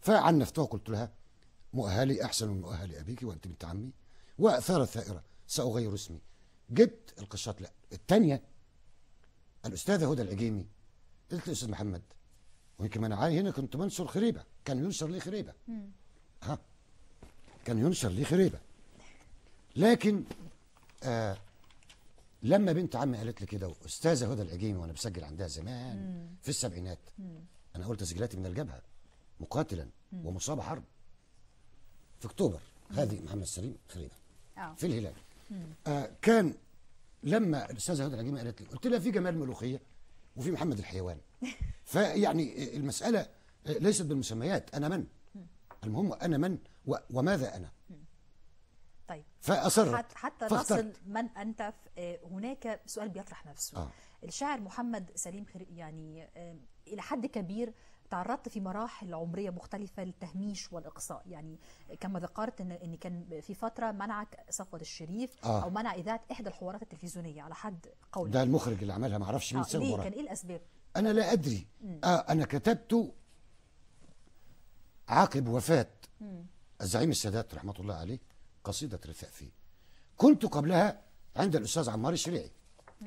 فعنفتها وقلت لها مؤهلي احسن من مؤهل ابيك وانت بنت عمي، واثارت ثائره ساغير اسمي. جبت القشات. لا الثانيه الاستاذه هدى العجيمي، قلت له استاذ محمد، ويمكن انا هنا كنت بنشر خريبه، كان ينشر لي خريبه، كان ينشر لي خريبه، لكن لما بنت عمي قالت لي كده، واستاذه هدى العجيمي وانا بسجل عندها زمان في السبعينات، انا قلت تسجيلاتي من الجبهه مقاتلا ومصاب حرب في اكتوبر، هذه محمد سليم خريبه في الهلال. كان لما الاستاذه هدى العجيمي قالت لي، قلت لها في جمال ملوخيه وفي محمد الحيوان. فيعني المساله ليست بالمسميات، انا من، المهم انا من وماذا انا. طيب فاصرت حتى نصل من انت. هناك سؤال بيطرح نفسه. الشاعر محمد سليم يعني الى حد كبير تعرضت في مراحل عمريه مختلفه للتهميش والاقصاء، يعني كما ذكرت ان كان في فتره منعك صفوت الشريف او منع اذاعه احدى الحوارات التلفزيونيه على حد قولي. ده المخرج اللي عملها، ما اعرفش مين سبب. ليه؟ كان ايه الاسباب؟ انا لا ادري. انا كتبت عقب وفاه الزعيم السادات رحمه الله عليه قصيده رثاء فيه. كنت قبلها عند الاستاذ عمار الشريعي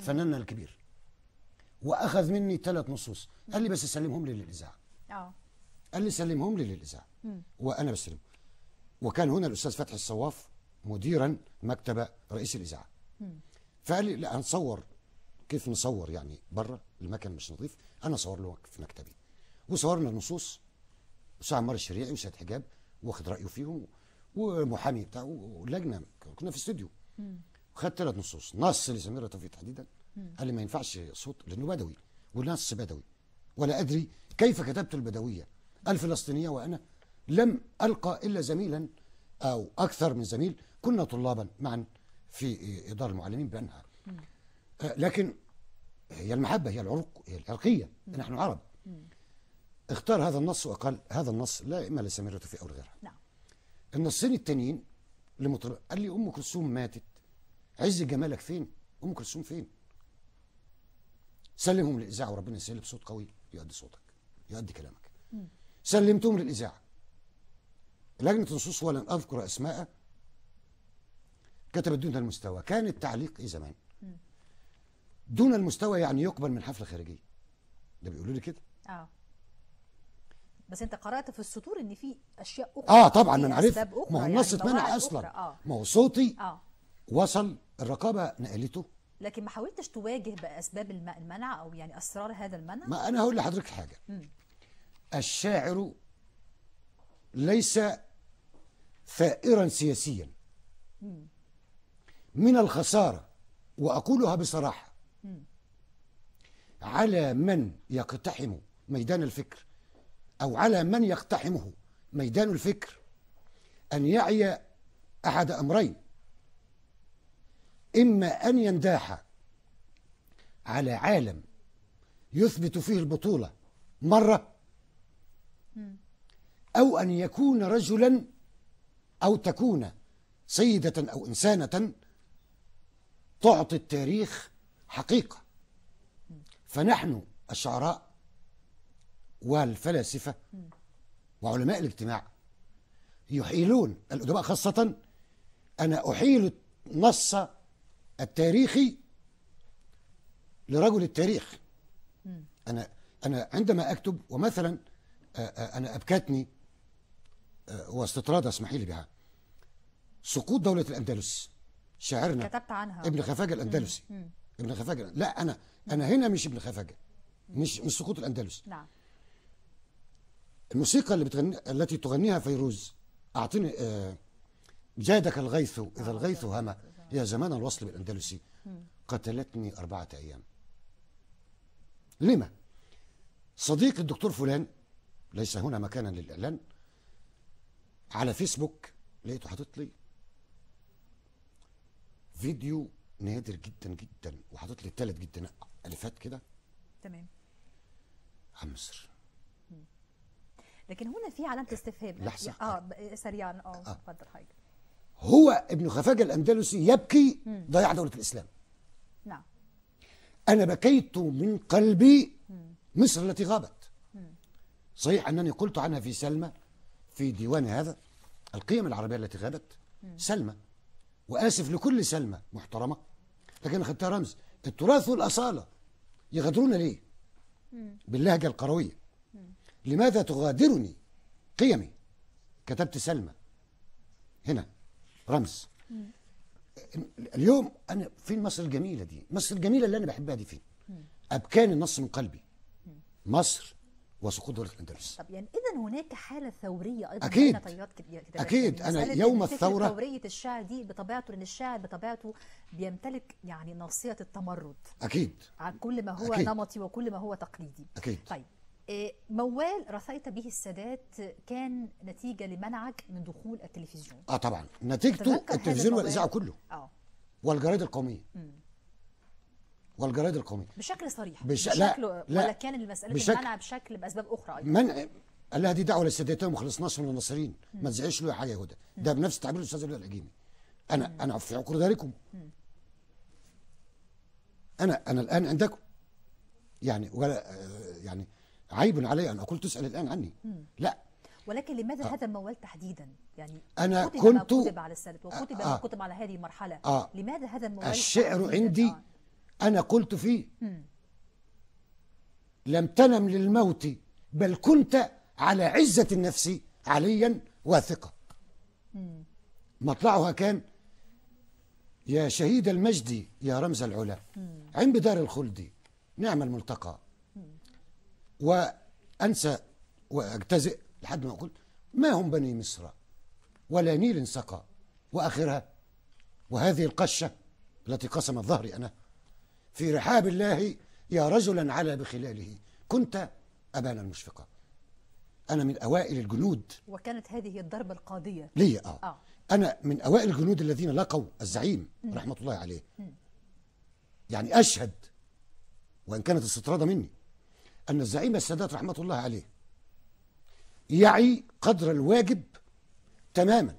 فناننا الكبير، واخذ مني 3 نصوص، قال لي بس سلمهم لي للاذاعه. قال لي سلمهم لي للاذاعه وانا بسلم. وكان هنا الاستاذ فتحي الصواف مديرا مكتب رئيس الاذاعه، فقال لي لا هنصور، كيف نصور يعني بره المكان مش نظيف، انا اصور له في مكتبي. وصورنا النصوص، الاستاذ عمار الشريعي وسيد حجاب واخد رايه فيهم، ومحامي بتاعه ولجنه، كنا في استوديو. وخدت 3 نصوص، نص لسمير توفيق تحديدا، قال لي ما ينفعش صوت لانه بدوي والنص بدوي، ولا ادري كيف كتبت البدويه الفلسطينيه وانا لم القى الا زميلا او اكثر من زميل، كنا طلابا معا في اداره المعلمين بانها. لكن هي المحبه، هي العرق، هي العرقيه، نحن عرب. اختار هذا النص وقال هذا النص لا اما لسمير توفيق او لغيرها. النصين التانيين قال لي ام كلثوم ماتت، عز جمالك فين؟ ام كلثوم فين؟ سلمهم للاذاعه وربنا يسهل بصوت قوي يؤدي صوتك، يؤدي كلامك. سلمتهم للاذاعه. لجنه النصوص ولن اذكر اسماء كتبت دون المستوى. كان التعليق ايه زمان؟ دون المستوى يعني يقبل من حفله خارجيه. ده بيقولوا لي كده. بس انت قرأت في السطور ان في اشياء اخرى. طبعا انا عرفت، ما هو النص اتمنع اصلا. ما هو صوتي وصل، الرقابه نقلته. لكن ما حاولتش تواجه باسباب المنع او يعني اسرار هذا المنع؟ ما انا هقول لحضرتك حاجه. الشاعر ليس ثائرا سياسيا. من الخساره، واقولها بصراحه، على من يقتحم ميدان الفكر أو على من يقتحمه ميدان الفكر أن يعي أحد أمرين: إما أن ينداح على عالم يثبت فيه البطولة مرة، أو أن يكون رجلا أو تكون سيدة أو إنسانة تعطي التاريخ حقيقة. فنحن الشعراء والفلاسفة وعلماء الاجتماع يحيلون، الأدباء خاصة، أنا أحيل النص التاريخي لرجل التاريخ. أنا عندما أكتب، ومثلا أنا أبكتني واستطراد اسمحي لي بها سقوط دولة الأندلس، شاعرنا كتبت عنها ابن خفاجة الأندلسي. ابن خفاجة، لا أنا هنا مش ابن خفاجة، مش سقوط الأندلس. نعم. الموسيقى التي تغنيها فيروز، أعطني جادك الغيث إذا الغيث هما يا زمان الوصل بالأندلسي، قتلتني 4 أيام. لما؟ صديق الدكتور فلان، ليس هنا مكانا للإعلان، على فيسبوك لقيته حاطط لي فيديو نادر جدا جدا، وحاطط لي 3 جدا ألفات كده. تمام. عن مصر. لكن هنا في علامة استفهام. لحظة. سريعا. اتفضل حاجة. هو ابن خفاجة الأندلسي يبكي ضياع دولة الإسلام. نعم. أنا بكيت من قلبي مصر التي غابت. صحيح أنني قلت عنها في سلمى في ديوان هذا القيم العربية التي غابت سلمى، وآسف لكل سلمى محترمة، لكن أخذتها رمز. التراث والأصالة يغادرون ليه؟ باللهجة القروية. لماذا تغادرني قيمي؟ كتبت سلمى هنا رمز. اليوم أنا فين مصر الجميلة دي؟ مصر الجميلة اللي أنا بحبها دي فين؟ أبكاني النص من قلبي. مصر وسقوط دولة الأندلس. طب يعني إذا هناك حالة ثورية أيضا أكيد. بين تيارات كتابات. أكيد. يعني أنا يوم فكرة الثورة ثورية الشعر دي بطبيعته، لأن الشاعر بطبيعته بيمتلك يعني ناصية التمرد أكيد عن كل ما هو أكيد. نمطي وكل ما هو تقليدي. أكيد. طيب موال رثيت به السادات كان نتيجة لمنعك من دخول التلفزيون. طبعا نتيجته التلفزيون والإذاعة كله. والجرائد القومية. والجرائد القومية بشكل صريح. لا ولا كان المسألة المنع بشكل بأسباب أخرى أيضا؟ منع. قال لها دي دعوة للسادات وما خلصناش من الناصرين، ما تزعيش له حاجة يا هدى. ده بنفس تعبير الأستاذ وليد العجيمي. أنا في عقر ذلكم. أنا الآن عندكم. يعني يعني عيب علي أن أقول تسأل الآن عني. لا. ولكن لماذا هذا الموال تحديدا؟ يعني أنا كتب كنت ما كتب على السادات وكتب ما كتب على هذه المرحلة. لماذا هذا الموال؟ الشعر عندي أنا قلت فيه لم تنم للموت بل كنت على عزة النفس عليا واثقة. مطلعها كان يا شهيد المجد يا رمز العلا عين بدار الخلد نعم الملتقى. وأنسى وأجتزئ لحد ما أقول ما هم بني مصر ولا نيل سقى وآخرها وهذه القشة التي قسمت ظهري أنا في رحاب الله يا رجلا على بخلاله كنت أبانا المشفقة. أنا من أوائل الجنود، وكانت هذه الضربة القاضية لي. أنا من أوائل الجنود الذين لقوا الزعيم رحمة الله عليه. يعني أشهد وإن كانت استطرادة مني أن الزعيم السادات رحمة الله عليه يعي قدر الواجب تماما.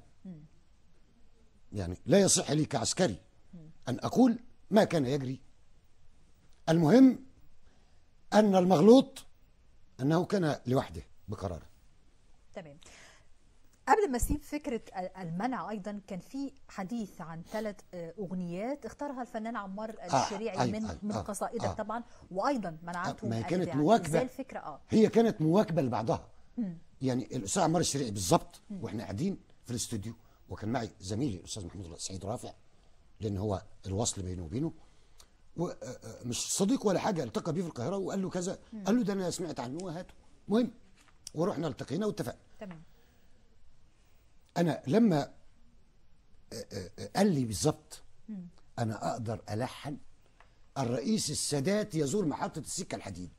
يعني لا يصح لي كعسكري أن أقول ما كان يجري. المهم أن المغلوط أنه كان لوحده بقراره. تمام. قبل ما اسيب فكره المنع، ايضا كان في حديث عن 3 اغنيات اختارها الفنان عمار الشريعي من قصائدك طبعا، وايضا منعته. ما كانت مواكبه. ازاي الفكره؟ هي كانت مواكبه لبعضها. يعني الاستاذ عمار الشريعي بالظبط واحنا قاعدين في الاستوديو، وكان معي زميلي الاستاذ محمود سعيد رافع، لان هو الوصل بينه وبينه، ومش صديق ولا حاجه، التقى بيه في القاهره وقال له كذا، قال له ده انا سمعت عنه وهاته. المهم ورحنا التقينا واتفقنا. تمام. انا لما قال لي بالظبط انا اقدر الحن الرئيس السادات يزور محطه السكه الحديد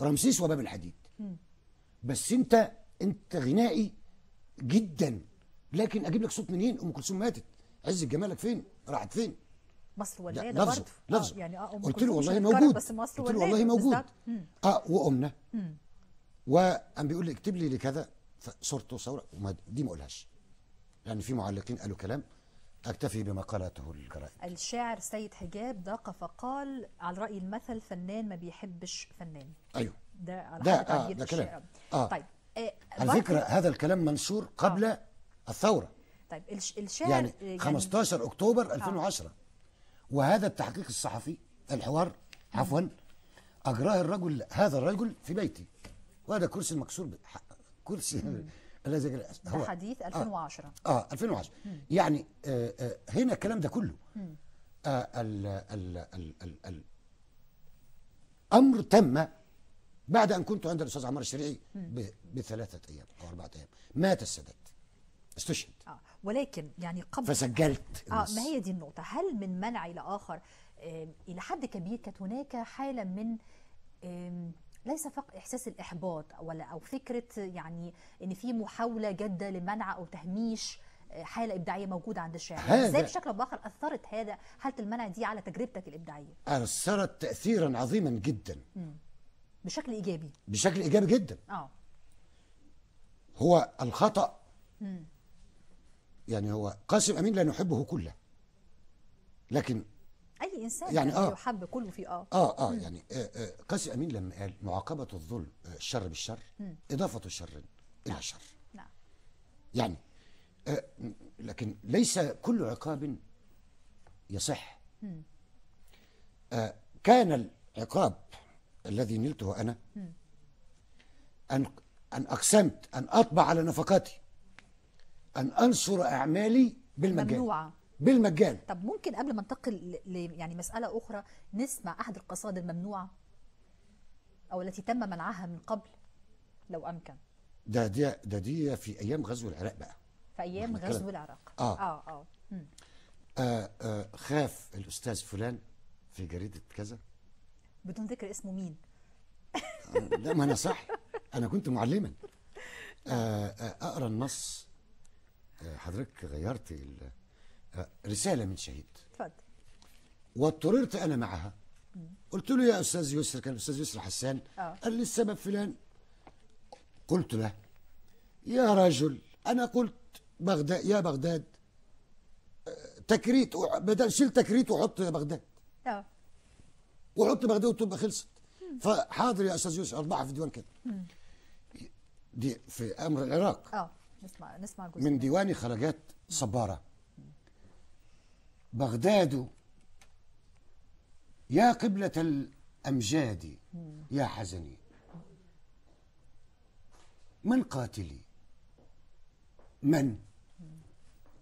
رمسيس وباب الحديد، بس انت غنائي جدا، لكن اجيب لك صوت منين؟ ام كلثوم ماتت، عز جمالك فين؟ راحت فين؟ مصر ولاده برضه. لفظه. يعني قلت له والله موجود، بس مصر قلت له والله موجود. وقمنا وقام بيقول لي اكتب لي لكذا صورته وصوره، دي ما اقولهاش لان في معلقين قالوا كلام، اكتفي بما قالته الجرائد. الشاعر سيد حجاب ضاق فقال على راي المثل فنان ما بيحبش فنان. ايوه ده على تعبير ده كلام. طيب على فكره هذا الكلام منشور قبل الثوره. طيب الشاعر يعني 15 اكتوبر 2010 وهذا التحقيق الصحفي الحوار عفوا اجراه هذا الرجل في بيتي، وهذا كرسي المكسور كرسي الذي ده حديث 2010. 2010. يعني هنا الكلام ده كله الامر تم بعد ان كنت عند الاستاذ عمار الشريعي ب3 ايام او 4 ايام مات السادات، استشهد. ولكن يعني قبل فسجلت ما هي دي النقطة. هل من منع إلى آخر إلى حد كبير كانت هناك حالة من ليس فقط إحساس الإحباط أو فكرة يعني إن في محاولة جادة لمنع أو تهميش حالة إبداعية موجودة عند الشاعر؟ إزاي بشكل أو بآخر أثرت حالة المنع دي على تجربتك الإبداعية؟ أثرت تأثيرا عظيما جدا. بشكل إيجابي. بشكل إيجابي جدا. هو الخطأ يعني هو قاسم أمين لا نحبه كله، لكن أي إنسان يعني يحب كله في يعني قاسم أمين لما قال معاقبة الظلم الشر بالشر إضافة الشر إلى شر. نعم. يعني لكن ليس كل عقاب يصح. كان العقاب الذي نلته أنا أن أقسمت أن أطبع على نفقاتي، أن أنشر أعمالي بالمجان. ممنوعة بالمجان. طب ممكن قبل ما ننتقل يعني مسألة أخرى نسمع أحد القصائد الممنوعة أو التي تم منعها من قبل لو أمكن؟ دي في أيام غزو العراق بقى. في أيام غزو العراق. خاف الأستاذ فلان في جريدة كذا بدون ذكر اسمه مين. لا ما أنا صح، أنا كنت معلما. أقرأ النص. حضرتك غيرت رسالة من شهيد. اتفضل. واضطررت أنا معها. قلت له يا أستاذ يسر، كان الأستاذ يسر حسان، قال لي السبب فلان. قلت له يا رجل أنا قلت بغداد يا بغداد تكريت، بدل شيل تكريت وحط يا بغداد. وحط بغداد وتبقى خلصت. فحاضر يا أستاذ يسر، أطبعها في ديوان كده. دي في أمر العراق. نسمع جزء من ديوان خرجات صبارة. بغداد يا قبلة الأمجاد يا حزني، من قاتلي؟ من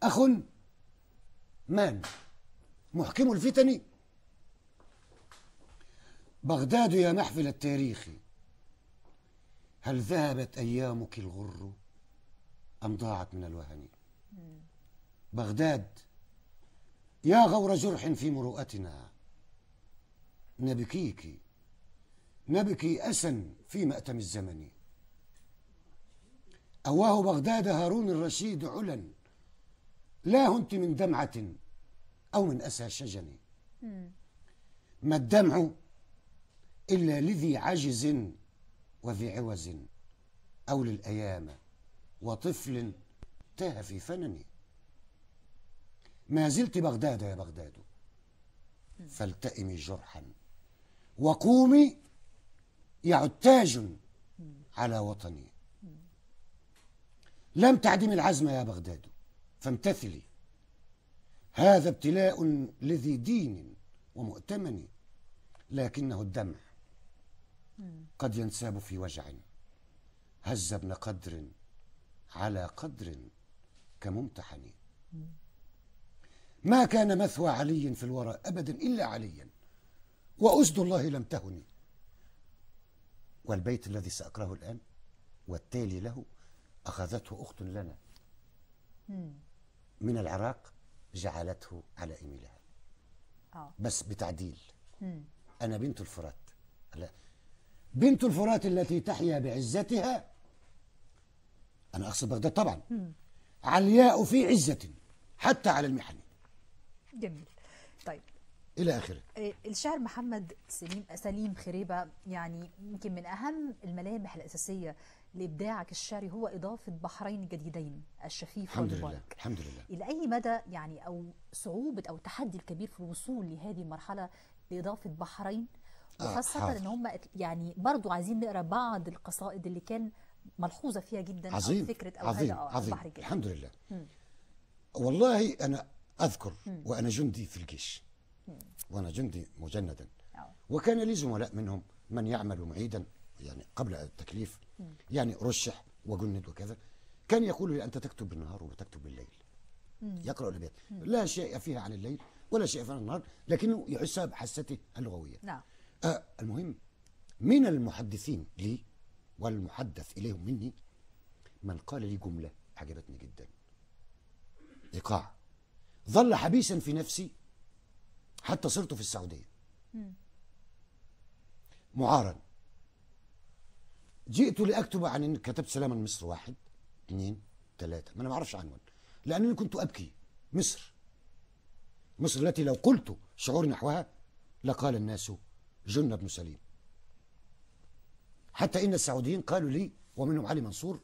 أخ؟ من محكم الفتن؟ بغداد يا محفل التاريخ، هل ذهبت أيامك الغر أم ضاعت من الوهن؟ بغداد يا غور جرح في مروءتنا، نبكي أسا في مأتم الزمن. أواه بغداد هارون الرشيد علا، لا هنت من دمعة أو من أسى شجن. ما الدمع إلا لذي عجز وذي عوز، أو للأيام وطفل تاه في فنن. ما زلت بغداد يا بغداد، فالتئمي جرحا وقومي يعد تاج على وطني. لم تعدم العزم يا بغداد فامتثلي، هذا ابتلاء لذي دين ومؤتمن. لكنه الدمع قد ينساب في وجع، هز ابن قدر على قدر كممتحن. ما كان مثوى علي في الورى أبدا إلا عليا، وأسد الله لم تهني. والبيت الذي سأقرأه الآن والتالي له أخذته أخت لنا من العراق، جعلته على إيميلها بس بتعديل. أنا بنت الفرات، لا، بنت الفرات التي تحيا بعزتها، أنا أقصد بغداد طبعا، علياء في عزة حتى على المحن. جميل. طيب إلى آخره. الشاعر محمد سليم خريبة، يعني يمكن من أهم الملامح الأساسية لإبداعك الشعري هو إضافة بحرين جديدين، الشفيف والمبارك. الحمد لله. إلى أي مدى يعني أو صعوبة أو التحدي الكبير في الوصول لهذه المرحلة لإضافة بحرين، وخاصة إن هم يعني برضو عايزين نقرأ بعض القصائد اللي كان ملحوظة فيها جدا عظيم. أو فكرة أو عظيم. هذا عظيم. البحر الجديد. الحمد لله. والله أنا أذكر وأنا جندي في الجيش، وأنا جندي مجندا، وكان لي زملاء منهم من يعمل معيدا يعني قبل التكليف، يعني رشح وجند وكذا، كان يقول لي أنت تكتب بالنهار وتكتب بالليل. يقرأ الأبيات لا شيء فيها عن الليل ولا شيء فيها عن النهار، لكنه يحسها بحسته اللغوية. نعم. المهم من المحدثين لي والمحدث إليهم مني من قال لي جملة عجبتني جدا، إيقاع ظل حبيسا في نفسي حتى صرت في السعودية معارا. جئت لأكتب عن إن كتبت سلاما مصر 1 2 3، ما أنا ما أعرفش عنوان، لأنني كنت أبكي. مصر التي لو قلت شعور نحوها لقال الناس جن بن سليم. حتى إن السعوديين قالوا لي، ومنهم علي منصور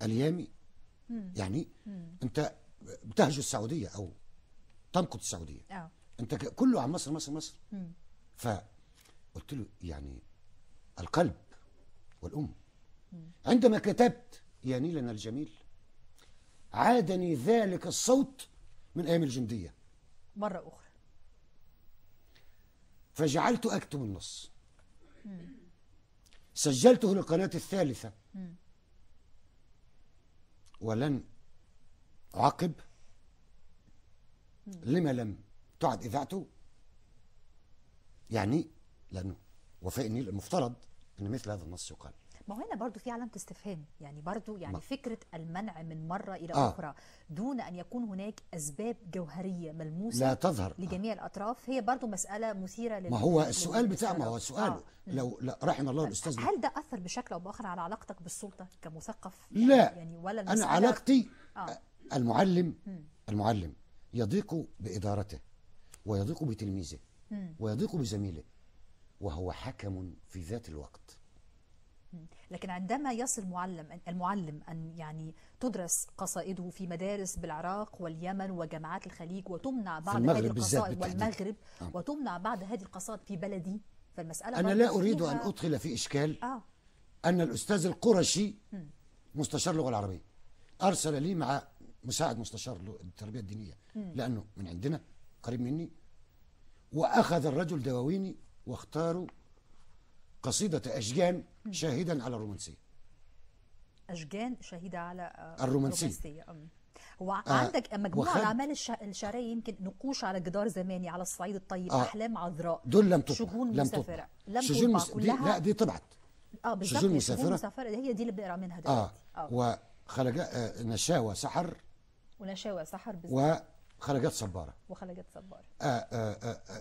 اليامي، يعني أنت بتهجو السعودية أو تنقد السعودية، أنت كله عن مصر مصر مصر. فقلت له يعني القلب والأم عندما كتبت يا نيلنا الجميل عادني ذلك الصوت من أيام الجندية مرة أخرى. فجعلت أكتب النص. سجلته للقناة الثالثة ولن أعقب. لما لم تعد إذاعته؟ يعني لأنه وفاء النيل المفترض أن مثل هذا النص يقال. ما هو هنا برضه في علامة استفهام، يعني برضه يعني فكرة المنع من مرة إلى أخرى دون أن يكون هناك أسباب جوهرية ملموسة لا تظهر لجميع الأطراف، هي برضه مسألة مثيرة ما هو السؤال بتاع ما هو السؤال لو لا رحم الله الأستاذ. هل ده أثر بشكل أو بآخر على علاقتك بالسلطة كمثقف؟ لا يعني ولا أنا علاقتي المعلم يضيق بإدارته ويضيق بتلميذه ويضيق بزميله وهو حكم في ذات الوقت. لكن عندما يصل المعلم أن يعني تدرس قصائده في مدارس بالعراق واليمن وجامعات الخليج وتمنع بعض هذه القصائد والمغرب وتمنع بعض هذه القصائد في بلدي، فالمسألة أنا لا أريد أن أدخل في إشكال أن الأستاذ القرشي مستشار اللغة العربية أرسل لي مع مساعد مستشار التربية الدينية لأنه من عندنا قريب مني، وأخذ الرجل دواويني واختاروا قصيدة أشجان شاهدا على الرومانسية. أشجان شاهدة على الرومانسية. هو عندك مجموعة الأعمال الشعرية يمكن نقوش على جدار زماني على الصعيد الطيب، أحلام عذراء، دول لم تطبع، شجون مسافرة لم تطبع كلها. لا دي طبعت بالظبط. شجون مسافرة هي دي اللي بنقرا منها دلوقتي. نشاوى سحر ونشاوى سحر بالظبط وخرجات صبارة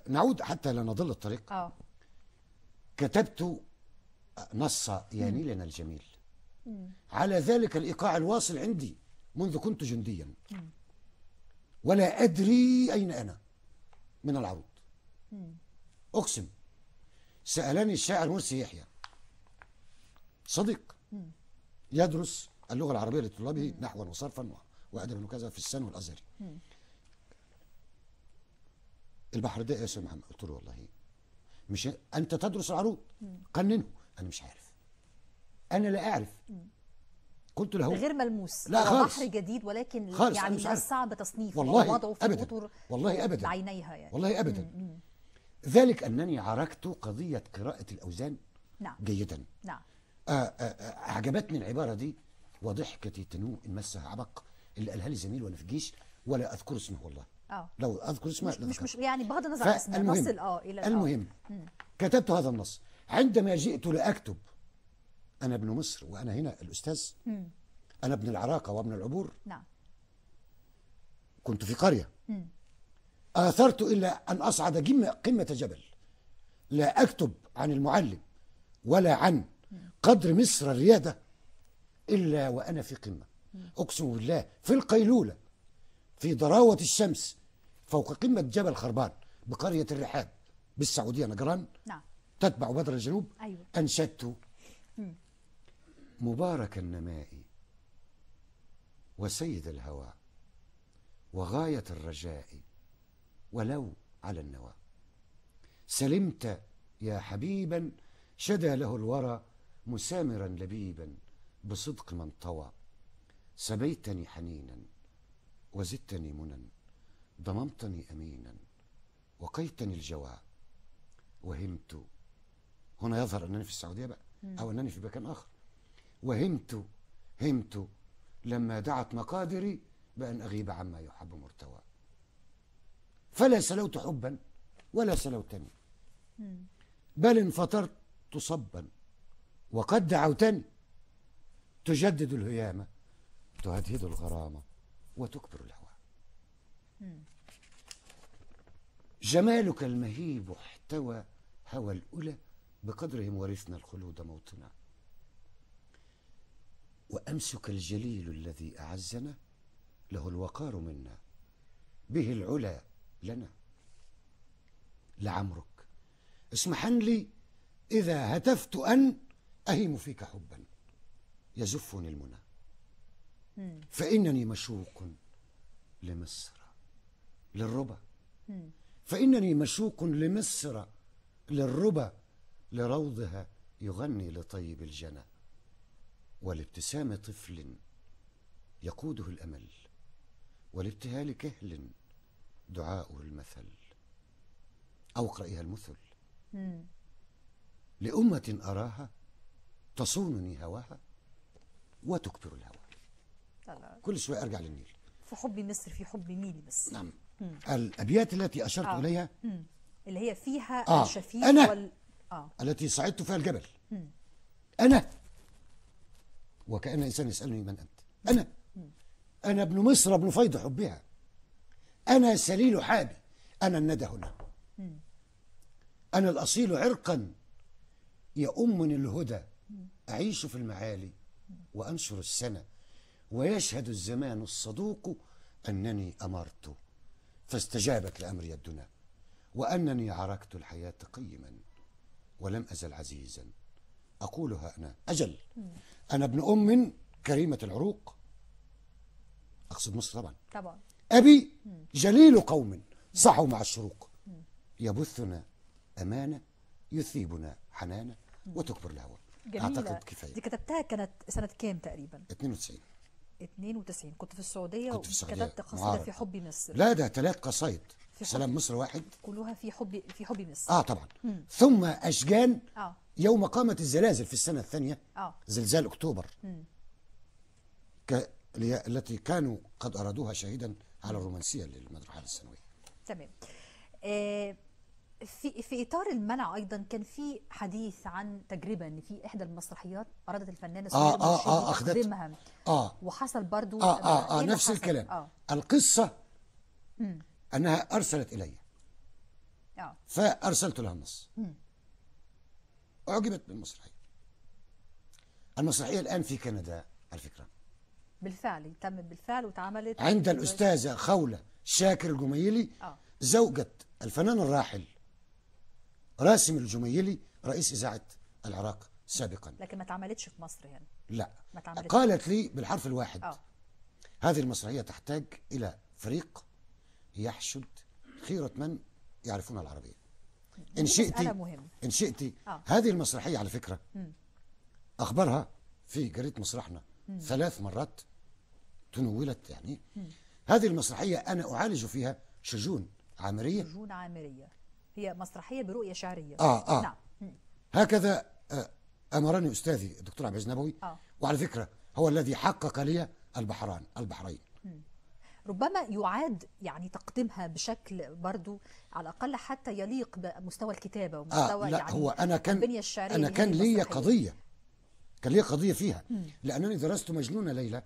نعود حتى لا نضل الطريق. كتبت نص يا نيلنا الجميل على ذلك الإيقاع الواصل عندي منذ كنت جنديا ولا أدري أين أنا من العروض. أقسم سألني الشاعر مرسي يحيى صديق يدرس اللغة العربية لطلابه نحوا وصرفا وأدبا وكذا في السن والأزهري. البحر ده يا أستاذ محمد؟ قلت له والله مش أنت تدرس العروض قننه. أنا مش عارف، أنا لا أعرف. قلت له غير ملموس، لا خالص، بحر جديد ولكن خالص يعني من الصعب تصنيفه ووضعه في أطر والله أبدا بعينيها يعني. والله أبدا. ذلك أنني عركت قضية قراءة الأوزان جيدا. أعجبتني العبارة دي وضحكتي تنوء إن مسها عبق اللي قالها لي زميل وأنا في الجيش ولا أذكر اسمه والله. لو أذكر اسمه مش يعني بغض النظر عن اسمه نصل إلى المهم كتبت هذا النص. عندما جئت لأكتب أنا ابن مصر وأنا هنا الأستاذ، أنا ابن العراقة وابن العبور. كنت في قرية آثرت إلا أن أصعد قمة جبل لا أكتب عن المعلم ولا عن قدر مصر الريادة إلا وأنا في قمة. أقسم بالله في القيلولة في ضراوة الشمس فوق قمة جبل خربان بقرية الرحاب بالسعودية نجران تتبع بدر الجنوب. أنشدت مبارك النماء وسيد الهوى وغاية الرجاء ولو على النوى سلمت يا حبيبا شدى له الورى مسامرا لبيبا بصدق من طوى سبيتني حنينا وزدتني منى ضممتني أمينا وقيتني الجوى وهمت. هنا يظهر أنني في السعودية بقى أو أنني في مكان آخر. همت لما دعت مقادري بأن أغيب عما يحب مرتوى فلا سلوت حبا ولا سلوتني بل انفطرت صبا وقد دعوتني تجدد الهيامة تهدهد الغرامة وتكبر الهوى. جمالك المهيب احتوى هوى الأولى بقدرهم ورثنا الخلود موطنا وأمسك الجليل الذي أعزنا له الوقار منا به العلا لنا لعمرك اسمحن لي إذا هتفت أن أهيم فيك حبا يزفني المنى فإنني مشوق لمصر للربا فإنني مشوق لمصر للربا لروضها يغني لطيب الجنى ولابتسام طفل يقوده الأمل، ولابتهال كهل دعاؤه المثل. أو اقرأيها المثل. لأمة أراها تصونني هواها وتكبر الهوى. كل شوية أرجع للنيل. في حب مصر في حب ميلي بس. نعم. الأبيات التي أشرت إليها اللي هي فيها الشفيق أنا التي صعدت فيها الجبل. أنا، وكأن إنسان يسألني من أنت. أنا ابن مصر ابن فيض حبها، أنا سليل حابي، أنا الندى هنا، أنا الأصيل عرقا يؤمني الهدى، أعيش في المعالي وأنشر السنة، ويشهد الزمان الصدوق أنني أمرت فاستجابت لأمري الدنا، وأنني عركت الحياة قيما ولم أزل عزيزا أقولها أنا أجل. أنا ابن أم كريمة العروق، أقصد مصر طبعا. أبي جليل قوم صحوا مع الشروق، يبثنا أمانة يثيبنا حنانة وتكبر الهوى. أعتقد كفاية. دي كتبتها كانت سنة كام تقريبا؟ 92. كنت في السعودية وكتبت قصيدة في حب مصر. لا، ده 3 قصايد. سلام مصر واحد، كلها في حب مصر. طبعا. ثم أشجان يوم قامت الزلازل في السنة الثانية، زلزال أكتوبر التي كانوا قد أرادوها شاهدا على الرومانسية للمدرسة الثانوية. تمام. في إطار المنع أيضا كان في حديث عن تجربة إن في إحدى المسرحيات أرادت الفنانة سمير مرشدي تقدمها، وحصل برضو نفس الكلام. القصة أنها أرسلت إلي فأرسلت لها النص، أعجبت بالمسرحية. المسرحية الآن في كندا على فكرة، بالفعل تمت بالفعل واتعملت عند الأستاذة خولة شاكر الجميلي، زوجة الفنان الراحل راسم الجميلي رئيس إذاعة العراق سابقا. لكن ما اتعملتش في مصر يعني. لا، قالت لي بالحرف الواحد هذه المسرحية تحتاج إلى فريق يحشد خيرة من يعرفون العربية. إن شئت هذه المسرحية على فكرة أخبرها في جريدة مسرحنا 3 مرات تنولت يعني. هذه المسرحية أنا أعالج فيها شجون عامرية. هي مسرحية برؤية شعرية. نعم. هكذا أمرني أستاذي الدكتور عبد العزيز نبوي، وعلى فكرة هو الذي حقق لي البحرين. ربما يعاد يعني تقديمها بشكل برضو على الأقل حتى يليق بمستوى الكتابة ومستوى لا، يعني هو البنية الشعرية. أنا كان لي قضية فيها، لأنني درست مجنون ليلى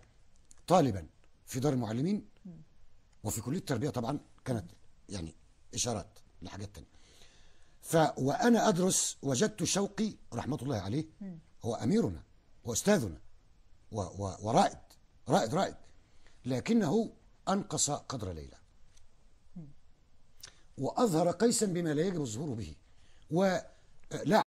طالبا في دار المعلمين وفي كلية التربية طبعا، كانت يعني إشارات لحاجات تانية. وأنا أدرس وجدت شوقي رحمة الله عليه هو أميرنا وأستاذنا ورائد، لكنه أنقص قدر ليلى وأظهر قيسا بما لا يجب الظهور به، ولا